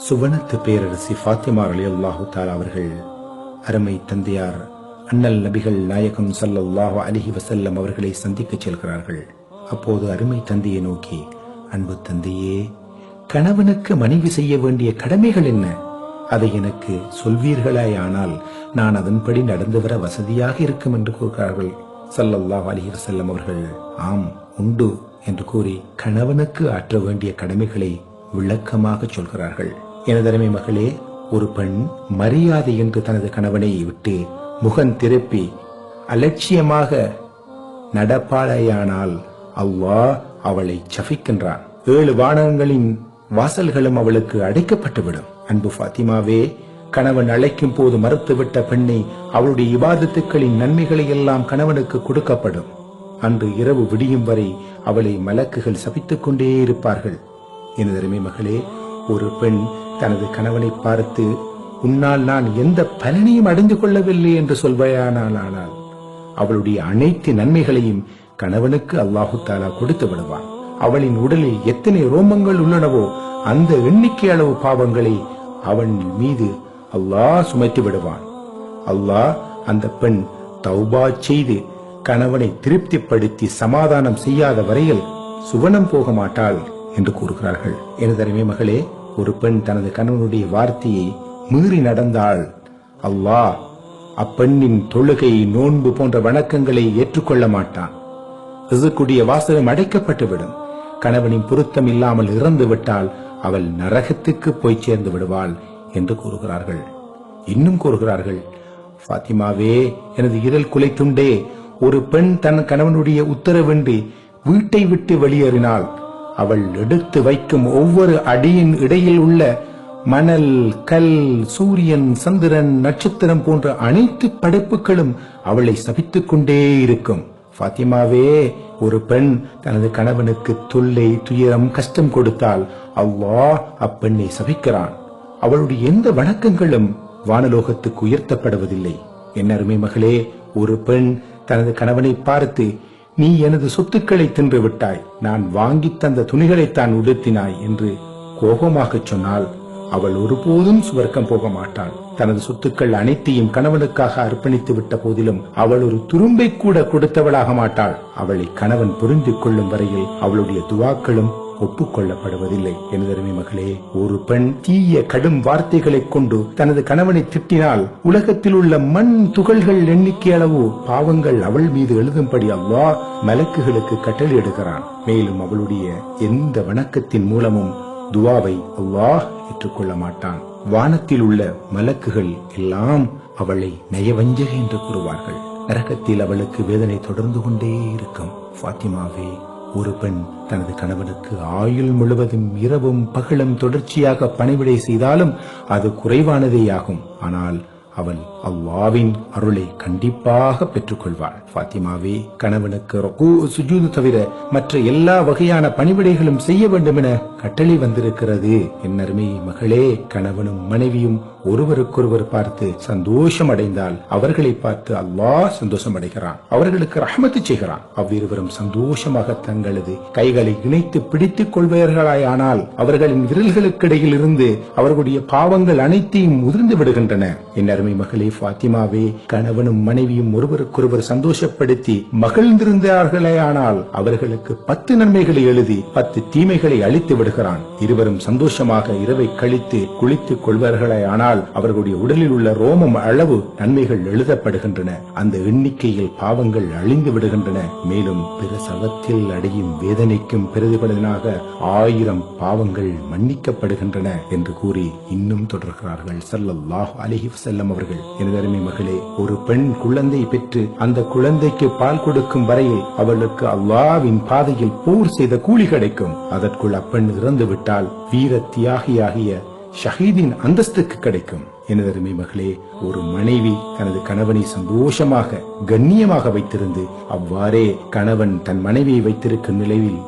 சுவனத்து பேரரசி ஃபாத்திமா ரலியல்லாஹு தஆலா அவர்கள் அருமை தந்தையார் அண்ணல் நபிகள் நாயகம் ஸல்லல்லாஹு அலைஹி வஸல்லம் அவர்களை சந்திக்க செல்கிறார்கள். அப்போது அருமை தந்தையை நோக்கி, அன்பு தந்தையே, கணவனுக்கு மனைவி செய்ய வேண்டிய கடமைகள் என்ன? அதை எனக்கு சொல்வீர்களாயானால் நான் அதன்படி நடந்து வர வசதியாக இருக்கும் என்று கூறுகிறார்கள். ஸல்லல்லாஹு அலைஹி வஸல்லம் அவர்கள் ஆம் உண்டு என்று கூறி கணவனுக்கு ஆற்ற வேண்டிய கடமைகளை விளக்கமாக சொல்கிறார்கள். எனதருமை மகளே, ஒரு பெண் மரியாதை என்று தனது கணவனை விட்டு முகம் திருப்பி அலட்சியமாக நடப்பாளையானால் அல்லாஹ் அவளை சபிக்கின்றான். 7 வானங்களின் வாசல்களும் அவளுக்கு அடைக்கப்பட்டுவிடும். அன்பு ஃபாத்திமாவே, கணவன் அழைக்கும் போது மறுத்துவிட்ட பெண்ணை அவளுடைய இபாதத்துக்களின் நன்மைகளை எல்லாம் கணவனுக்கு கொடுக்கப்படும். அன்று இரவு விடியும் வரை அவளை மலக்குகள் சபித்துக் கொண்டே இருப்பார்கள். எனதருமை மகளே, ஒரு பெண் தனது கணவனை பார்த்து, உன்னால் நான் எந்த பலனையும் அடைந்து கொள்ளவில்லை என்று சொல்வாயானால் அவளுடைய அனைத்து நன்மைகளையும் கணவனுக்கு அல்லாஹு தஆலா கொடுத்து விடுவான். அவளின் உடலில் எத்தனை ரோமங்கள் உள்ளனவோ அந்த எண்ணிக்கை அளவு பாவங்களை அவன் மீது அல்லாஹ் சுமத்தி விடுவான். அல்லாஹ் அந்த பெண் தௌபா செய்து கணவனை திருப்திப்படுத்தி சமாதானம் செய்யாத வரையில் சுவனம் போக மாட்டாள் என்று கூறுகிறார்கள். எனதருமை மகளே, ஒரு பெண் தனது கணவனுடைய வார்த்தையை மீறி நடந்தால் அல்லாஹ் அப்பெண்ணின் தொழுகை, நோன்பு போன்ற வணக்கங்களை ஏற்றுக்கொள்ள மாட்டான். ரிஸ்குடைய வாசகம் அடைக்கப்பட்டுவிடும். கணவனின் பொருத்தம் இல்லாமல் இறந்து விட்டால் அவள் நரகத்துக்கு போய் சேர்ந்து விடுவாள் என்று கூறுகிறார்கள். இன்னும் கூறுகிறார்கள், ஃபாத்திமாவே, எனது இரல் குலை துண்டே, ஒரு பெண் தன் கணவனுடைய உத்தரவின்றி வீட்டை விட்டு வெளியேறினாள். அவள் எடுத்து வைக்கும் ஒவ்வொரு அடியின் இடையில் உள்ள மணல், கல், சூரியன், சந்திரன், நட்சத்திரம் போன்ற அனைத்து படைப்புகளும் அவளை சபித்துக் கொண்டே இருக்கும். ஃபாத்திமாவே, ஒரு பெண் தனது கணவனுக்கு தொல்லை, துயரம், கஷ்டம் கொடுத்தால் அல்லாஹ் அப்பெண்ணை சபிக்கிறான். அவளுடைய எந்த வணக்கங்களும் வானலோகத்துக்கு உயர்த்தப்படுவதில்லை. என் அருமை மகளே, ஒரு பெண் தனது கணவனை பார்த்து, நீ எனது சொத்துக்களை தின்று விட்டாய், நான் வாங்கி தந்த துணிகளைத்தான் உடுத்தினாய் என்று கோபமாக சொன்னால் அவள் ஒருபோதும் சுவர்க்கம் போக மாட்டாள். தனது சொத்துக்கள் அனைத்தையும் கணவனுக்காக அர்ப்பணித்து விட்ட போதிலும் அவள் ஒரு துரும்பை கூட கொடுத்தவளாக மாட்டாள். அவளை கணவன் புரிந்து கொள்ளும் வரையில் அவளுடைய துவாக்களும் ஒப்புக்கொள்ளப்படுவதில்லை. எனதருமை மகளே, ஒரு பெண் தீய கடும் வார்த்தைகளை கொண்டு தனது கணவனை திட்டினால் உலகத்தில் உள்ள மண் துகள்கள் எண்ணிக்கை அளவு பாவங்கள் அவள் மீது எழுதும்படி அல்லாஹ் மலக்குகளுக்கு கட்டளையிடுகிறான். மேலும் அவளுடைய எந்த வணக்கத்தின் மூலமும் துவாவை அல்லாஹ் ஏற்றுக்கொள்ள மாட்டான். வானத்தில் உள்ள மலக்குகள் எல்லாம் அவளை நயவஞ்சக என்று கூறுவார்கள். நரகத்தில் அவளுக்கு வேதனை தொடர்ந்து கொண்டே இருக்கும். ஃபாத்திமாவே, ஒரு பெண் தனது கணவனுக்கு ஆயுள் முழுவதும் இரவும் பகலும் தொடர்ச்சியாக பணிவிடை செய்தாலும் அது குறைவானதேயாகும். ஆனால் அவள் அல்லாஹ்வின் அருளை கண்டிப்பாக பெற்றுக்கொள்வாள். ஃபாத்திமாவே, கணவனுக்கு ருக்கூ, சுஜூது தவிர மற்ற எல்லா வகையான பணிவிடைகளும் செய்ய வேண்டும் என கட்டளை வந்திருக்கிறது. என் அருமை மகளே, கணவனும் மனைவியும் ஒருவருக்கொருவர் பார்த்து சந்தோஷம் அடைந்தால் அவர்களை பார்த்து அல்லாஹ் சந்தோஷம் அடைகிறான், அவர்களுக்கு ரஹ்மத்து செய்கிறான். அவ்விருவரும் சந்தோஷமாக தங்களது கைகளை இணைத்து பிடித்துக் கொள்வார்களாயானால் அவர்களின் விரல்களுக்கிடையில் இருந்து அவர்களுடைய பாவங்கள் அனைத்தையும் உதிர்ந்து விடுகின்றன. என் அருமை மகளே ஃபாத்திமாவே, கணவனும் மனைவியும் ஒருவருக்கொருவர் சந்தோஷப்படுத்தி மகிழ்ந்திருந்தார்களேயானால் அவர்களுக்கு 10 நன்மைகளை எழுதி 10 தீமைகளை அழித்து விடுகிறான். இருவரும் சந்தோஷமாக இரவை கழித்து குளித்துக் கொள்வார்களேயானால் அவர்களுடைய உடலில் உள்ள ரோமம் அளவு நன்மைகள் எழுதப்படுகின்றன. அந்த எண்ணிக்கையில் பாவங்கள் அழிந்து விடுகின்றன. மேலும் பிரசவத்தில் அடையும் வேதனைக்கும் பிரதிபலனாக 1000 பாவங்கள் மன்னிக்கப்படுகின்றன என்று கூறி இன்னும் தொடர்கிறார்கள் ஸல்லல்லாஹு அலைஹி வஸல்லம் அவர்கள். எனதருமை மகளே, ஒரு பெண் குழந்தை பெற்று அந்த குழந்தைக்கு பால் கொடுக்கும் வரையில் அவளுக்கு அல்லாஹ்வின் பாதையில் போர் செய்த கூலி கிடைக்கும். அதற்குள் அப்பெண் இறந்து விட்டால் வீர தியாகியாகிய ஷஹீதின் அந்தஸ்துக்கு கிடைக்கும். எனதருமை மகளே, ஒரு மனைவி தனது கணவனை சந்தோஷமாக கண்ணியமாக வைத்திருந்து அவ்வாறே கணவன் தன் மனைவியை வைத்திருக்கும் நிலையில்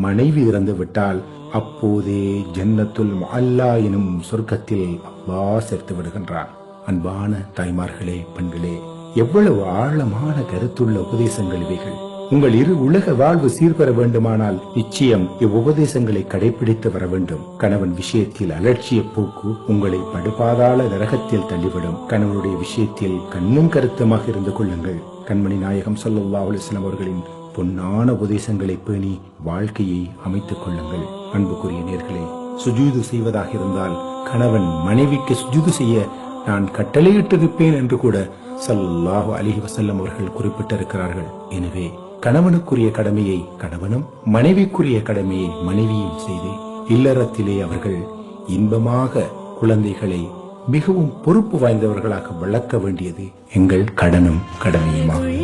மனைவி இறந்து விட்டால் அப்போதே ஜன்னத்துல் முஅல்லா எனும் சொர்க்கத்தில் அல்லாஹ் சேர்த்து விடுகின்றான். அன்பான தாய்மார்களே, பெண்களே, எவ்வளவு ஆழமான கருத்துள்ள உபதேசங்கள் இவைகள்! உங்கள் இரு உலக வாழ்வு சீர்பெற வேண்டுமானால் நிச்சயம் இவ்வுபதேசங்களை கடைபிடித்து வர வேண்டும். கணவன் விஷயத்தில் அலட்சிய போக்கு உங்களை படுபாதாள நரகத்தில் தள்ளிவிடும். கணவனுடைய விஷயத்தில் கண்ணும் கருத்துமாக இருந்து கொள்ளுங்கள். கண்மணி நாயகம் ஸல்லல்லாஹு அலைஹி வஸல்லம் அவர்களின் பொன்னான உபதேசங்களை பேணி வாழ்க்கையை அமைத்துக் கொள்ளுங்கள். அன்புக்குரிய நேர்களே, சுஜூது செய்வதாக இருந்தால் கணவன் மனைவிக்கு சுஜூது செய்ய நான் கட்டளையிட்டிருப்பேன் என்று கூட ஸல்லல்லாஹு அலைஹி வஸல்லம் அவர்கள் குறிப்பிட்டிருக்கிறார்கள். எனவே கணவனுக்குரிய கடமையை கணவனும் மனைவிக்குரிய கடமையை மனைவியும் செய்து இல்லறத்திலே அவர்கள் இன்பமாக குழந்தைகளை மிகவும் பொறுப்பு வாய்ந்தவர்களாக வளர்க்க வேண்டியது எங்கள் கடனும் கடமையுமாகும்.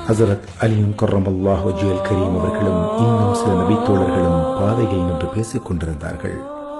ஹஸரத் அலியும் கர்ரமல்லாஹு வஜ்ஹுல் கரீம் அவர்களும் இன்னும் சில நபித்தோழர்களும் பாதையில் நின்று பேசிக் கொண்டிருந்தார்கள்.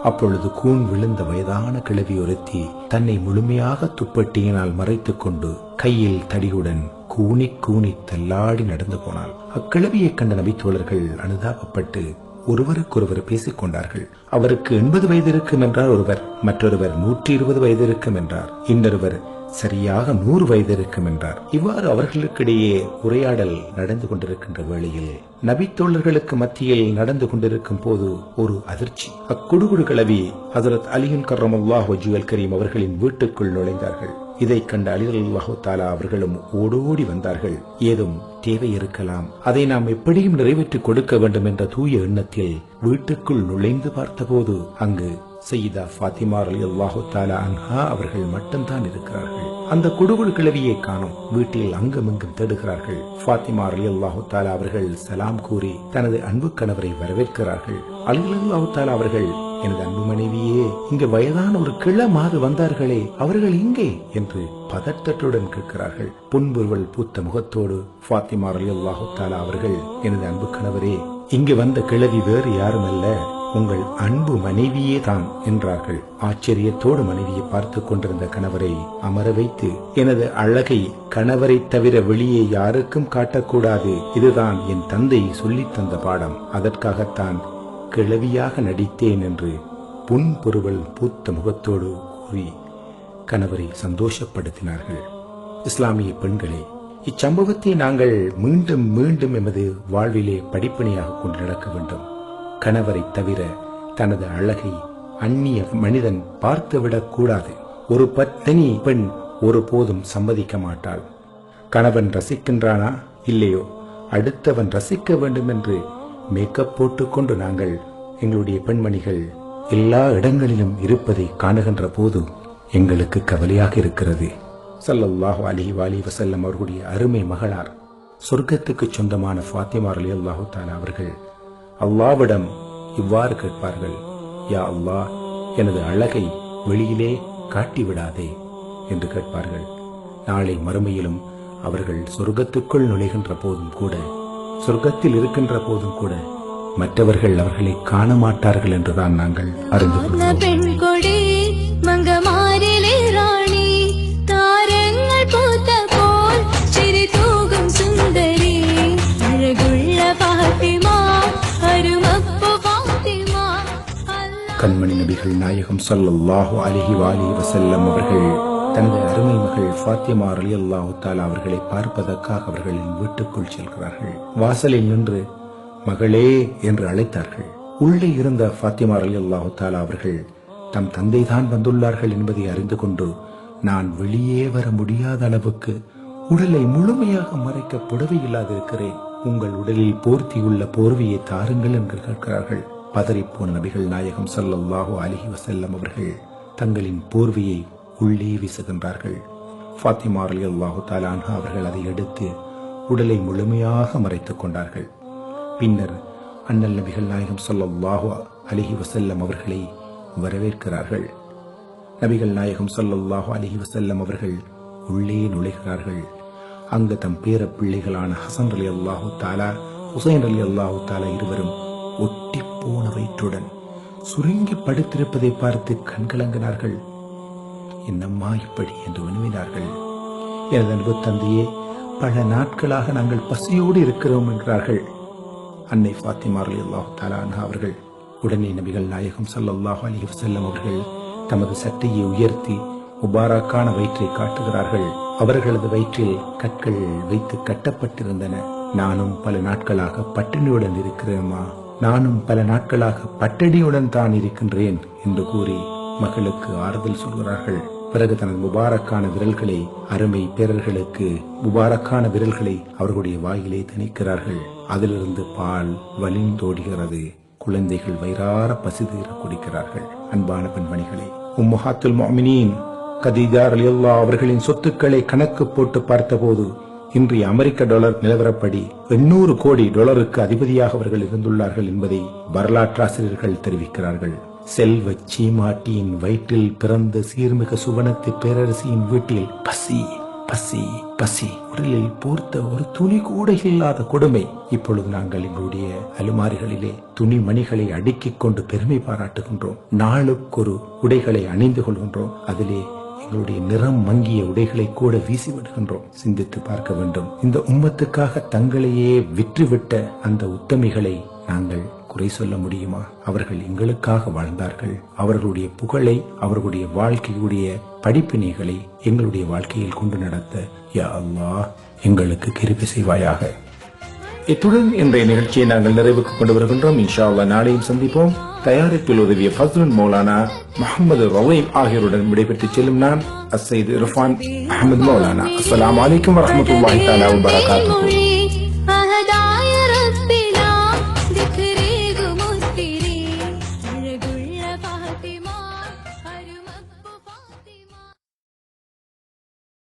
அப்பொழுது கூன் விழுந்த வயதான கிழவி ஒருத்தி தன்னை முழுமையாக துப்பட்டியினால் மறைத்துக் கொண்டு கையில் தடியுடன் கூனி கூனி தள்ளாடி நடந்து போனாள். அக்கிழவியை கண்ட நபித்தோழர்கள் அனுதாபப்பட்டு ஒருவருக்கொருவர் பேசிக் கொண்டார்கள். அவருக்கு 80 வயது இருக்கும் என்றார் ஒருவர், மற்றொருவர் 120 வயது இருக்கும் என்றார், இன்னொருவர் சரியாக 100 வயது இருக்கும் என்றார். இவ்வாறு அவர்களுக்கிடையே உரையாடல் நடந்து கொண்டிருக்கின்ற வேளையில் நபித்தோழர்களுக்கு மத்தியில் நடந்து கொண்டிருக்கும் போது ஒரு அதிர்ச்சி. அக்குடுகுடு கிளவி ஹஸரத் அலியின் கர்ரமல்லாஹு வஜ்ஹுல் கரீம் அவர்களின் வீட்டுக்குள் நுழைந்தார்கள். இதை கண்ட அலி ரலியல்லாஹு தஆலா அவர்களும் ஓடோடி வந்தார்கள். ஏதும் தேவை இருக்கலாம், அதை நாம் எப்படியும் நிறைவேற்றி கொடுக்க வேண்டும் என்ற தூய எண்ணத்தில் வீட்டுக்குள் நுழைந்து பார்த்தபோது அங்கு சையீதா ஃபாத்திமா ரலியல்லாஹு தஆலா அன்ஹா அவர்கள் மட்டும்தான் இருக்கிறார்கள். அந்த குடுகுடு கிழவியை காணோம். வீட்டில் அங்குமிங்கும் தேடுகிறார்கள். ஃபாத்திமா ரலியல்லாஹு தஆலா அவர்கள் சலாம் கூறி தனது அன்பு கணவரை வரவேற்கிறார்கள். அலி ரலியல்லாஹு தஆலா அவர்கள், எனது அன்பு மனைவியே, இங்கு வயதான ஒரு கிழமாறு வந்தார்களே, அவர்கள் இங்கே என்று பதட்டத்துடன் கேட்கிறார்கள். புன்முறுவல் பூத்த முகத்தோடு ஃபாத்திமா ரலியல்லாஹு தஆலா அவர்கள், எனது அன்பு கணவரே, இங்கு வந்த கிழவி வேறு யாரும் அல்ல, உங்கள் அன்பு மனைவியே தான் என்றார்கள். ஆச்சரியத்தோடு மனைவியை பார்த்து கொண்டிருந்த கணவரை அமர வைத்து, எனது அழகை கணவரை தவிர வெளியே யாருக்கும் காட்டக்கூடாது, இதுதான் என் தந்தை சொல்லித் தந்த பாடம், அதற்காகத்தான் கிழவியாக நடித்தேன் என்று புன்பொருவல் பூத்த முகத்தோடு கூறி கணவரை சந்தோஷப்படுத்தினார்கள். இஸ்லாமிய பெண்களே, இச்சம்பவத்தை நாங்கள் மீண்டும் மீண்டும் எமது வாழ்விலே படிப்பணியாக கொண்டு நடக்க வேண்டும். கணவரை தவிர தனது அழகை அந்நிய மனிதன் பார்த்துவிடக் கூடாது. ஒரு பத்தினி பெண் ஒருபோதும் சம்மதிக்க மாட்டாள். கணவன் ரசிக்கின்றானா இல்லையோ, அடுத்தவன் ரசிக்க வேண்டும் என்று மேக்கப் போட்டுக்கொண்டு நாங்கள் எங்களுடைய பெண்மணிகள் எல்லா இடங்களிலும் இருப்பதை காணுகின்ற போது எங்களுக்கு கவலையாக இருக்கிறது. ஸல்லல்லாஹு அலைஹி வஸல்லம் அவர்களுடைய அருமை மகளார், சொர்க்கத்துக்கு சொந்தமான ஃபாத்திமா ரலியல்லாஹு தஆலா அவர்கள் அல்லாஹ்விடம் இவ்வாறு கேட்பார்கள், யா அல்லாஹ், எனது அழகை வெளியிலே காட்டிவிடாதே என்று கேட்பார்கள். நாளை மறுமையிலும் அவர்கள் சொர்க்கத்துக்குள் நுழைகின்ற போதும் கூட, சொர்க்கத்தில் இருக்கின்ற போதும் கூட மற்றவர்கள் அவர்களை காண மாட்டார்கள் என்றுதான் நாங்கள் அறிந்து கொள்கிறோம். கண்மணி நபிகள் நாயகம் ஸல்லல்லாஹு அலைஹி வஸல்லம் அவர்கள் தனது அருமை மகள் ஃபாத்திமா ரலியல்லாஹு தஆலா அவர்களை பார்ப்பதற்காக அவர்களின் வீட்டுக்குள் செல்கிறார்கள். வாசலில் நின்று மகளே என்று அழைத்தார்கள். உள்ளே இருந்த ஃபாத்திமா ரலியல்லாஹு தஆலா அவர்கள் தம் தந்தை தான் வந்துள்ளார்கள் என்பதை அறிந்து கொண்டு, நான் வெளியே வர முடியாத அளவுக்கு உடலை முழுமையாக மறைக்க புடவை இல்லாதிருக்கிறேன், உங்கள் உடலில் போர்த்தியுள்ள போர்வையை தாருங்கள் என்று கேட்கிறார்கள். பதறிப்போன நபிகள் நாயகம் ஸல்லல்லாஹு அலைஹி வஸல்லம் அவர்கள் தங்களின் போர்வையை உள்ளே வீசுகின்றார்கள். ஃபாத்திமா ரலியல்லாஹு தஆலா அன்ஹா அவர்கள் அதை எடுத்து உடலை முழுமையாக மறைத்துக் கொண்டார்கள். பின்னர் அண்ணல் நபிகள் நாயகம் ஸல்லல்லாஹு அலைஹி வஸல்லம் அவர்களை வரவேற்கிறார்கள். நபிகள் நாயகம் ஸல்லல்லாஹு அலைஹி வஸல்லம் அவர்கள் உள்ளே நுழைகிறார்கள். அங்கு தம் பேர பிள்ளைகளான ஹசன் ரலியல்லாஹு தஆலா, ஹுசைன் ரலியல்லாஹு தஆலா இருவரும் ஒட்டி போன வயிற்றுடன் சுருங்கி படுத்திருப்பதை பார்த்து கண்கலங்கினார்கள். என்னம்மா இப்படி என்று வினவினார்கள். எனது அன்பு தந்தையே, பல நாட்களாக நாங்கள் பசியோடு இருக்கிறோம் என்றார்கள். அன்னை ஃபாத்திமா ரலியல்லாஹு தஆலா அன்ஹா அவர்கள். உடனே நபிகள் நாயகம் ஸல்லல்லாஹு அலைஹி வஸல்லம் அவர்கள் தமது சட்டையை உயர்த்தி முபாரக்கான வயிற்றை காட்டுகிறார்கள். அவர்களது வயிற்றில் கற்கள் வைத்து கட்டப்பட்டிருந்தன. நானும் பல நாட்களாக பட்டினியுடன் இருக்கிறேம்மா, நானும் பல நாட்களாக பட்டினியுடன் தான் இருக்கின்றேன் என்று கூறி மகளுக்கு ஆறுதல் சொல்கிறார்கள். பிறகு தனது முபாரக்கான விரல்களை, அருமை பேரர்களுக்கு முபாரக்கான விரல்களை அவர்களுடைய வாயிலே திணிக்கிறார்கள். அதிலிருந்து பால் வலிந்தோடுகிறது. குழந்தைகள் வயிறார பசிதீர குடிக்கிறார்கள். அன்பான பெண்மணிகளே, உம்மஹாத்துல் முஃமினீன் கதீஜா ரலியல்லாஹு அவர்களின் சொத்துக்களை கணக்கு போட்டு பார்த்தபோது இன்றைய அமெரிக்க டாலர் நிலவரப்படி 800 கோடி டாலருக்கு அதிபதியாக அவர்கள் இருந்துள்ளார்கள் என்பதை வரலாற்றாசிரியர்கள் தெரிவிக்கிறார்கள். செல்வ சீமாட்டியின் வயிற்றில் பிறந்த சீர்மிகு சுவனத்து பேரரசியின் வீட்டில் பசி பசி பசி, உடலில் போர்த்த ஒரு துணி கூட இல்லாத கொடுமை. இப்பொழுது நாங்கள் எங்களுடைய அலுமாரிகளிலே துணி மணிகளை அடுக்கிக் கொண்டு பெருமை பாராட்டுகின்றோம். நாளுக்கொரு உடைகளை அணிந்து கொள்கின்றோம். அதிலே எங்களுடைய நிறம் மங்கிய உடைகளை கூட வீசி விடுகின்றோம். சிந்தித்து பார்க்க வேண்டும். இந்த உம்மத்துக்காக தங்களையே விற்றுவிட்ட அந்த உத்தமிகளை நாங்கள் குறை சொல்ல முடியுமா? அவர்கள் எங்களுக்காக வாழ்ந்தார்கள். அவர்களுடைய புகழை, அவர்களுடைய வாழ்க்கையுடைய படிப்பினைகளை எங்களுடைய வாழ்க்கையில் கொண்டு நடத்த யா அல்லாஹ் எங்களுக்கு கிருபை செய்வாயாக. இத்துடன் இன்றைய நிகழ்ச்சியை நாங்கள் நிறைவுக்கு கொண்டு வருகின்றோம். இன்ஷா அல்லாஹ் நாளையும் சந்திப்போம். தயாரிப்பில் உதவிய ஃபஸ்லுன் மௌலானா, முஹம்மது ரலீம் ஆகியோருடன் விடைபெற்று செல்லும் நான் அஸ்ஸைத் இர்ஃபான் அஹ்மத் மௌலானா. அஸ்ஸலாமு அலைக்கும் வரஹ்மத்துல்லாஹி தஆலா வபரகாத்துஹு.